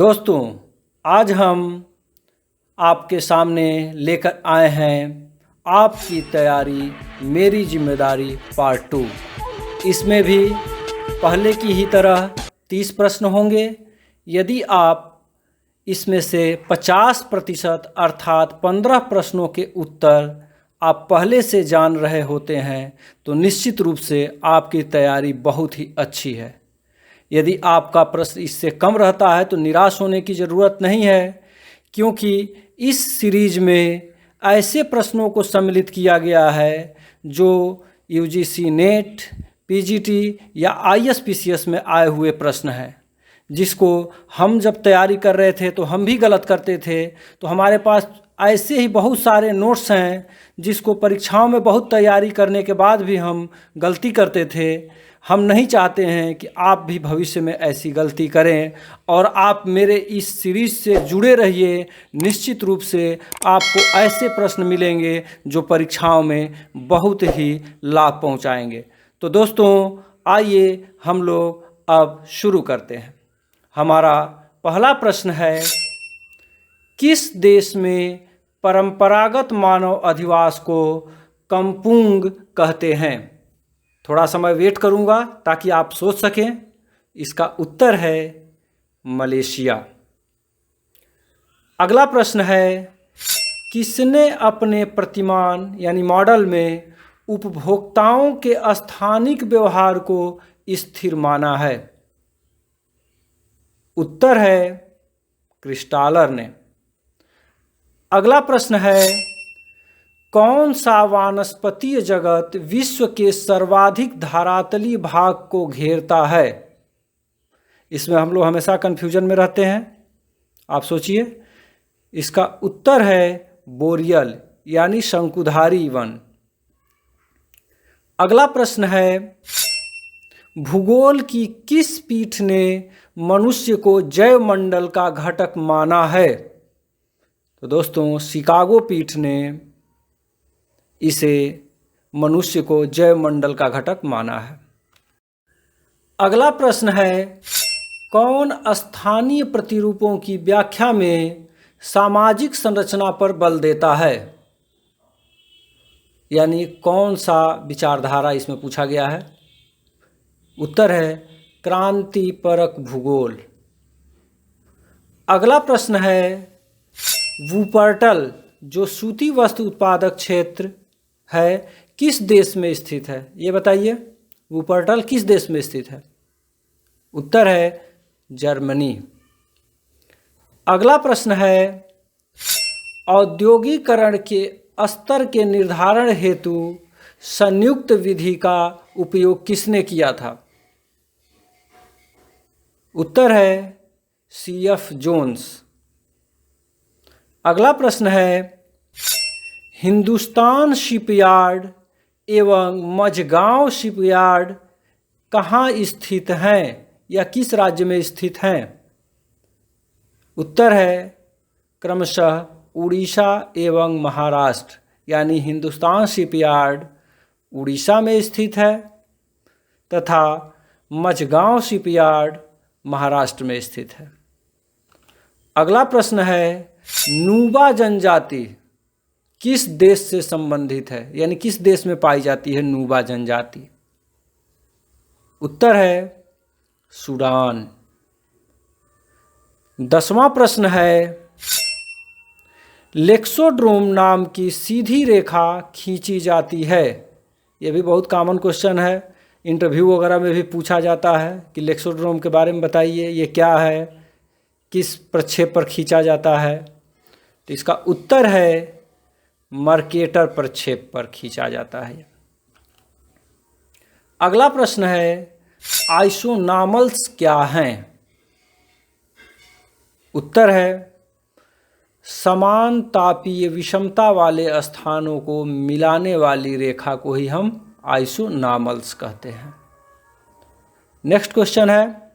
दोस्तों, आज हम आपके सामने लेकर आए हैं आपकी तैयारी मेरी जिम्मेदारी पार्ट 2। इसमें भी पहले की ही तरह 30 प्रश्न होंगे। यदि आप इसमें से 50% अर्थात 15 प्रश्नों के उत्तर आप पहले से जान रहे होते हैं तो निश्चित रूप से आपकी तैयारी बहुत ही अच्छी है। यदि आपका प्रश्न इससे कम रहता है तो निराश होने की ज़रूरत नहीं है, क्योंकि इस सीरीज में ऐसे प्रश्नों को सम्मिलित किया गया है जो यूजीसी नेट, पीजीटी या आईएसपीसीएस में आए हुए प्रश्न हैं, जिसको हम जब तैयारी कर रहे थे तो हम भी गलत करते थे। तो हमारे पास ऐसे ही बहुत सारे नोट्स हैं जिसको परीक्षाओं में बहुत तैयारी करने के बाद भी हम गलती करते थे। हम नहीं चाहते हैं कि आप भी भविष्य में ऐसी गलती करें, और आप मेरे इस सीरीज से जुड़े रहिए। निश्चित रूप से आपको ऐसे प्रश्न मिलेंगे जो परीक्षाओं में बहुत ही लाभ पहुंचाएंगे। तो दोस्तों, आइए हम लोग अब शुरू करते हैं। हमारा पहला प्रश्न है, किस देश में परंपरागत मानव अधिवास को कंपुंग कहते हैं? थोड़ा समय वेट करूंगा ताकि आप सोच सकें। इसका उत्तर है मलेशिया। अगला प्रश्न है, किसने अपने प्रतिमान यानी मॉडल में उपभोक्ताओं के स्थानिक व्यवहार को स्थिर माना है? उत्तर है क्रिस्टालर ने। अगला प्रश्न है, कौन सा वानस्पतीय जगत विश्व के सर्वाधिक धरातली भाग को घेरता है? इसमें हम लोग हमेशा कन्फ्यूजन में रहते हैं। आप सोचिए। इसका उत्तर है बोरियल यानी शंकुधारी वन। अगला प्रश्न है, भूगोल की किस पीठ ने मनुष्य को जैव मंडल का घटक माना है? तो दोस्तों, शिकागो पीठ ने इसे मनुष्य को जैव मंडल का घटक माना है। अगला प्रश्न है, कौन स्थानीय प्रतिरूपों की व्याख्या में सामाजिक संरचना पर बल देता है? यानी कौन सा विचारधारा इसमें पूछा गया है? उत्तर है क्रांतिपरक भूगोल। अगला प्रश्न है, वुपर्टल जो सूती वस्त्र उत्पादक क्षेत्र है किस देश में स्थित है? ये बताइए, वुपर्टल किस देश में स्थित है? उत्तर है जर्मनी। अगला प्रश्न है, औद्योगिकरण के स्तर के निर्धारण हेतु संयुक्त विधि का उपयोग किसने किया था? उत्तर है सीएफ जोन्स। अगला प्रश्न है, हिंदुस्तान शिपयार्ड एवं मझगांव शिपयार्ड कहाँ स्थित हैं या किस राज्य में स्थित हैं? उत्तर है क्रमशः उड़ीसा एवं महाराष्ट्र। यानी हिंदुस्तान शिपयार्ड उड़ीसा में स्थित है तथा मझगांव शिपयार्ड महाराष्ट्र में स्थित है। अगला प्रश्न है, नुबा जनजाति किस देश से संबंधित है? यानी किस देश में पाई जाती है नुबा जनजाति? उत्तर है सूडान। 10वां प्रश्न है, लेक्सोड्रोम नाम की सीधी रेखा खींची जाती है। यह भी बहुत कॉमन क्वेश्चन है, इंटरव्यू वगैरह में भी पूछा जाता है कि लेक्सोड्रोम के बारे में बताइए, ये क्या है, किस प्रक्षेप पर खींचा जाता है? तो इसका उत्तर है मर्केटर प्रक्षेप पर खींचा जाता है। अगला प्रश्न है, आइसोनॉमल्स क्या हैं? उत्तर है समान तापीय विषमता वाले स्थानों को मिलाने वाली रेखा को ही हम आइसोनॉमल्स कहते हैं। नेक्स्ट क्वेश्चन है,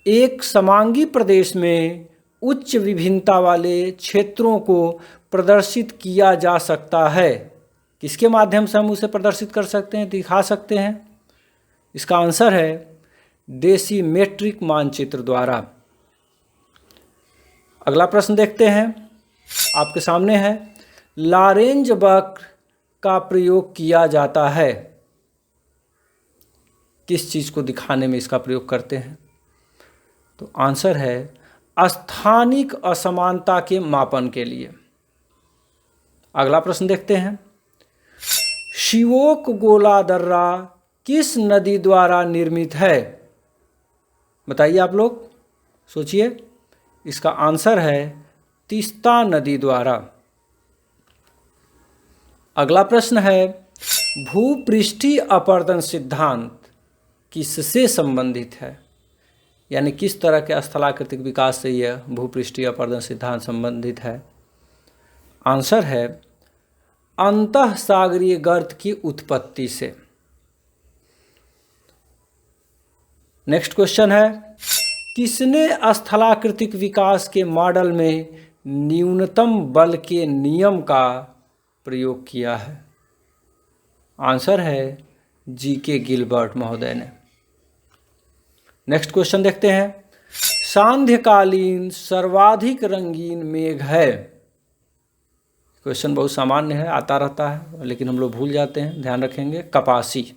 एक समांगी प्रदेश में उच्च विभिन्नता वाले क्षेत्रों को प्रदर्शित किया जा सकता है। किसके माध्यम से हम उसे प्रदर्शित कर सकते हैं, दिखा सकते हैं? इसका आंसर है डेसीमेट्रिक मानचित्र द्वारा। अगला प्रश्न देखते हैं, आपके सामने है, लॉरेंज वक्र का प्रयोग किया जाता है, किस चीज़ को दिखाने में इसका प्रयोग करते हैं? तो आंसर है स्थानिक असमानता के मापन के लिए। अगला प्रश्न देखते हैं, शिवोक गोला दर्रा किस नदी द्वारा निर्मित है? बताइए, आप लोग सोचिए। इसका आंसर है तीस्ता नदी द्वारा। अगला प्रश्न है, भूपृष्ठीय अपरदन सिद्धांत किससे संबंधित है? यानी किस तरह के स्थलाकृतिक विकास से यह भूपृष्ठीय अपरदन सिद्धांत संबंधित है? आंसर है अंतःसागरीय गर्त की उत्पत्ति से। नेक्स्ट क्वेश्चन है, किसने स्थलाकृतिक विकास के मॉडल में न्यूनतम बल के नियम का प्रयोग किया है? आंसर है जीके गिलबर्ट महोदय ने। नेक्स्ट क्वेश्चन देखते हैं, सांध्यकालीन सर्वाधिक रंगीन मेघ है। क्वेश्चन बहुत सामान्य है, आता रहता है, लेकिन हम लोग भूल जाते हैं, ध्यान रखेंगे। कपासी।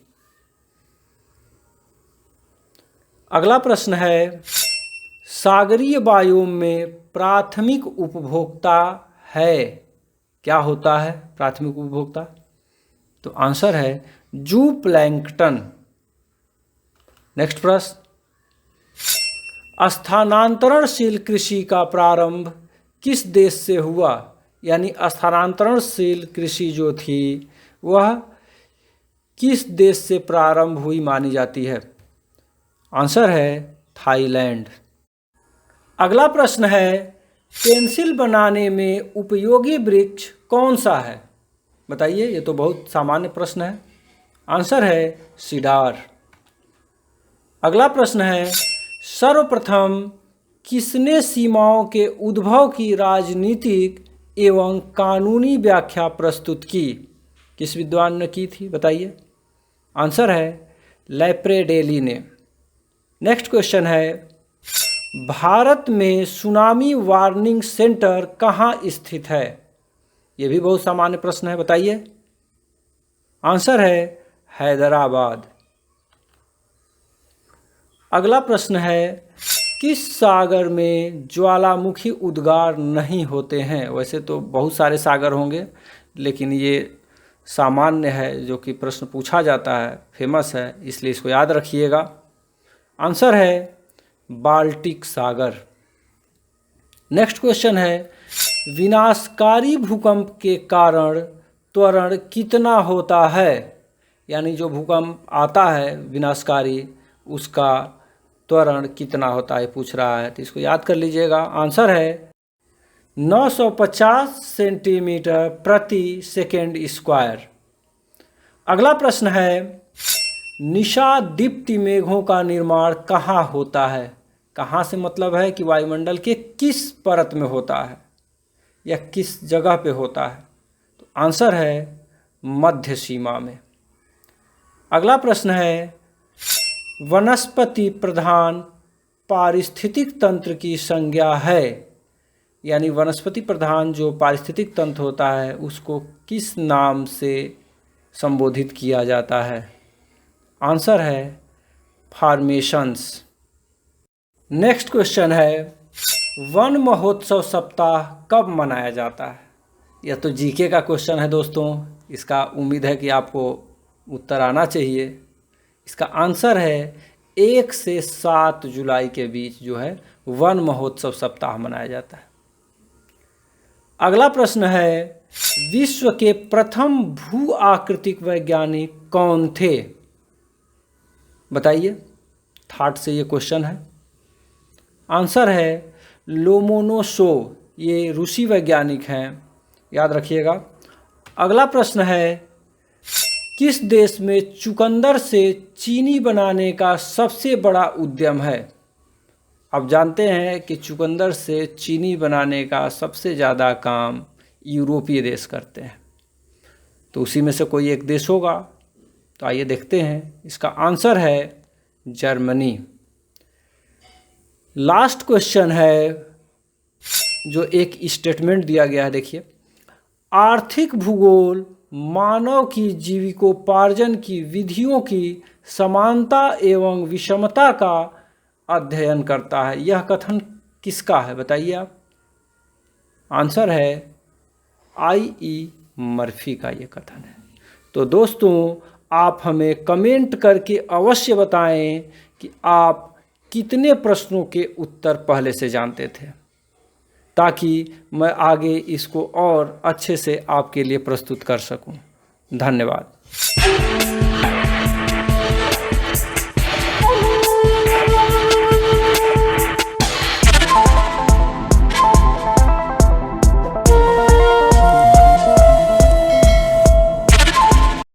अगला प्रश्न है, सागरीय बायोम में प्राथमिक उपभोक्ता है, क्या होता है प्राथमिक उपभोक्ता? तो आंसर है जूप्लैंक्टन। नेक्स्ट प्रश्न, स्थानांतरणशील कृषि का प्रारंभ किस देश से हुआ? यानी स्थानांतरणशील कृषि जो थी वह किस देश से प्रारंभ हुई मानी जाती है? आंसर है थाईलैंड। अगला प्रश्न है, पेंसिल बनाने में उपयोगी वृक्ष कौन सा है? बताइए, ये तो बहुत सामान्य प्रश्न है। आंसर है सीडार। अगला प्रश्न है, सर्वप्रथम किसने सीमाओं के उद्भव की राजनीतिक एवं कानूनी व्याख्या प्रस्तुत की? किस विद्वान ने की थी, बताइए? आंसर है लैप्रेडेली ने। नेक्स्ट क्वेश्चन है, भारत में सुनामी वार्निंग सेंटर कहाँ स्थित है? यह भी बहुत सामान्य प्रश्न है, बताइए? आंसर है हैदराबाद। अगला प्रश्न है, किस सागर में ज्वालामुखी उद्गार नहीं होते हैं? वैसे तो बहुत सारे सागर होंगे, लेकिन ये सामान्य है जो कि प्रश्न पूछा जाता है, फेमस है, इसलिए इसको याद रखिएगा। आंसर है बाल्टिक सागर। नेक्स्ट क्वेश्चन है, विनाशकारी भूकंप के कारण त्वरण कितना होता है? यानी जो भूकंप आता है विनाशकारी, उसका त्वरण कितना होता है पूछ रहा है, तो इसको याद कर लीजिएगा। आंसर है 950 सेंटीमीटर प्रति सेकेंड स्क्वायर। अगला प्रश्न है, निशादीप्ति मेघों का निर्माण कहाँ होता है? कहाँ से मतलब है कि वायुमंडल के किस परत में होता है या किस जगह पे होता है? तो आंसर है मध्य सीमा में। अगला प्रश्न है, वनस्पति प्रधान पारिस्थितिक तंत्र की संज्ञा है? यानी वनस्पति प्रधान जो पारिस्थितिक तंत्र होता है उसको किस नाम से संबोधित किया जाता है? आंसर है फॉर्मेशंस। नेक्स्ट क्वेश्चन है, वन महोत्सव सप्ताह कब मनाया जाता है? यह तो जीके का क्वेश्चन है दोस्तों, इसका उम्मीद है कि आपको उत्तर आना चाहिए। इसका आंसर है 1 से 7 जुलाई के बीच जो है वन महोत्सव सप्ताह मनाया जाता है। अगला प्रश्न है, विश्व के प्रथम भू आकृतिक वैज्ञानिक कौन थे? बताइए, थाट से ये क्वेश्चन है। आंसर है लोमोनोसोव, ये रूसी वैज्ञानिक हैं, याद रखिएगा। अगला प्रश्न है, किस देश में चुकंदर से चीनी बनाने का सबसे बड़ा उद्यम है? आप जानते हैं कि चुकंदर से चीनी बनाने का सबसे ज़्यादा काम यूरोपीय देश करते हैं, तो उसी में से कोई एक देश होगा। तो आइए देखते हैं, इसका आंसर है जर्मनी। लास्ट क्वेश्चन है, जो एक स्टेटमेंट दिया गया है, देखिए, आर्थिक भूगोल मानव की जीविकोपार्जन की विधियों की समानता एवं विषमता का अध्ययन करता है। यह कथन किसका है बताइए आप? आंसर है I.E. मर्फी का ये कथन है। तो दोस्तों, आप हमें कमेंट करके अवश्य बताएं कि आप कितने प्रश्नों के उत्तर पहले से जानते थे, ताकि मैं आगे इसको और अच्छे से आपके लिए प्रस्तुत कर सकूं। धन्यवाद।